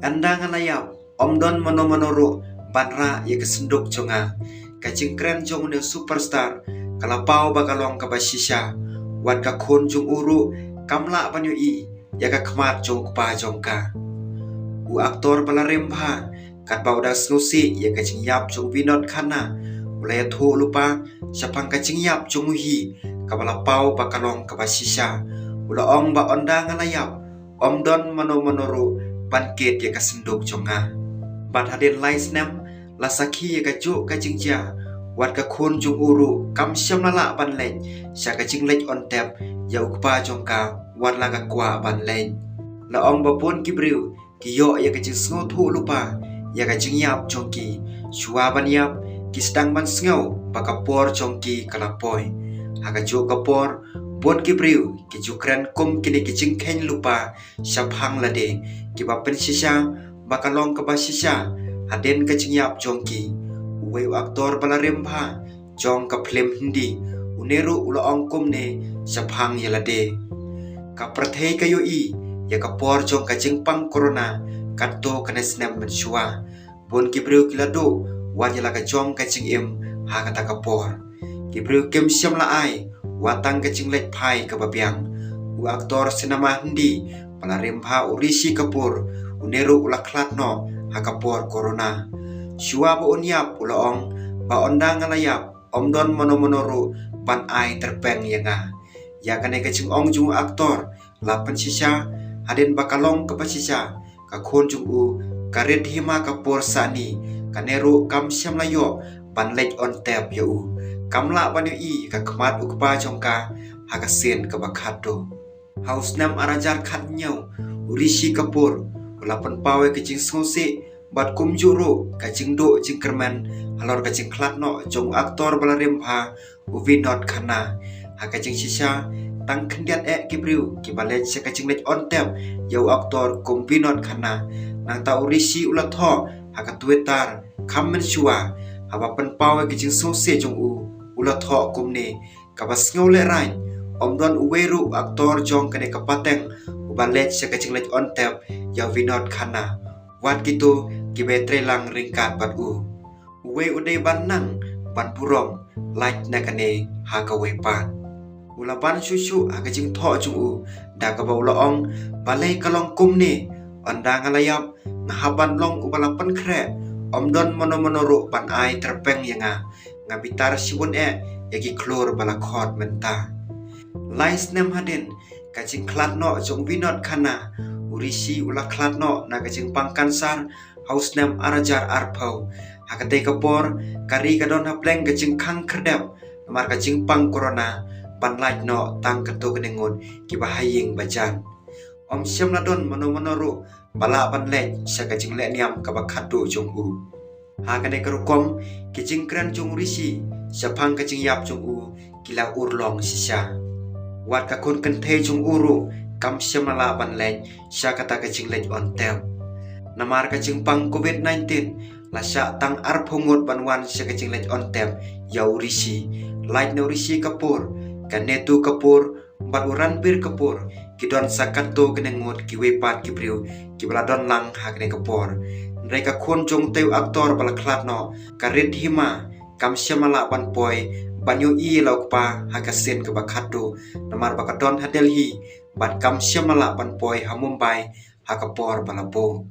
Andang alayap omdon mono banra ya kesenduk jonga kacing keren jong ne superstar kalapau bakalong kabasisha wat ka khon jong uru kamla banyu i ya ka khmat jong pa jongka u aktor balarem bha kat bauda snusi ya kacing yap jong Vinod Khanna ulaya thu lupa sapang kacing yap jong hi kabalapau bakalong kabasisha ulaong ba ondang alayap omdon mono pankit ya kasenduk jonga bat hadin laisnem lasaki ya kajuk kacingja wat ka khun jung uru kam syam lala ban leng sya kacing lech on tap ya ukpa jongka wat la ka kwa ban leng la ong bapun kibriu ki yo ya kacing sngo thu lupa ya kacing yap jongki shua ban yap ki stang ban sngo bakapor jongki kalapoi ha kajuk kapor bon kibriu ki jukran kum kini kicing ken lupa syapang lade ki bapen sisa bakalong kabasisa haden kacing yap jongki uwe aktor balarem bha jong ka film hindi uneru ulaong kum ne syapang yalade ka prathei kayo i ya kapor jong kacing pang corona katto kanesnem menshua bon kibriu kilado wajala ka jong kacing im ha kata kapor kibriu kem syam la ai watang kacing lech pai kababiang u aktor sinema hindi balarem bha Rishi Kapoor uneru ulaklat no hakapor corona shua ba unyap ulaong ba ondang alayap omdon mono ban ai terpeng yanga ya kane kacing ong jung aktor lapan sisa hadin bakalong kapasisa ka khon jung u karet hima kapor sani kaneru kam syam layo ban lech on tap ya u kamla ban i ka khmat ukpa jongka hakasen ka bakhato house nam arajar khat nyau Rishi Kapoor lapan pawe kacing sngose bat kum juro kacing do jing kerman halor kacing klat no jong aktor balarem bha Vinod Khanna ha kacing sisa tang khendiat kibriu ki balej se kacing lech on tap yau aktor kum Vinod Khanna nang ta Rishi ulatho ha ka twitter khammen shua ha bapan pawe kacing sngose jong u ulatho kum ne ka bas ngole rai omdon uweru aktor jong kane kapateng ubalej se kacing lech on tap ya Vinod Khanna wat gitu kibetre lang ringkat bat u uwe ude ban nang ban purong like nakane ha ka we pan ulapan susu ha kacing tho chung u da ka baula ong balai kalong kum ni ondang alayap ngahaban long ubalapan kre omdon mono ro pan ai terpeng yanga ngabitar siwon yaki klor balakhot menta lais nem hadin kacing klat no jong Vinod Khanna Rishi ulaklat no na kacing pangkansar house nem arajar arpau hakate kapor kari kadon hapleng kacing kang kerdap mar kacing pang corona ban light no tang ketu kenengun ki bahaying bajan om syam ladon mono ro bala ban lech sya kacing le niam ka bakhatu jong u hakane karukom kicing kran jong Rishi syapang kacing yap jong u kila urlong sisa wat ka kon kenthe jong uru kam syamala ban lech sya kata kacing lech on tap namar kacing pang COVID-19 la sya tang arphungut banwan sya kacing lech on tap yau Rishi like no Rishi Kapoor kanetu Kapoor bat uran bir Kapoor kidon sakato kenengut kiwepat kibriu kibaladon lang hakne Kapoor mereka khon jong teu aktor balaklat no karet hima kam syamala ban poi banyu i laukpa hakasen ke bakhato namar bakadon hadelhi bat kam syamala ban poi ha Mumbai hakapor balapo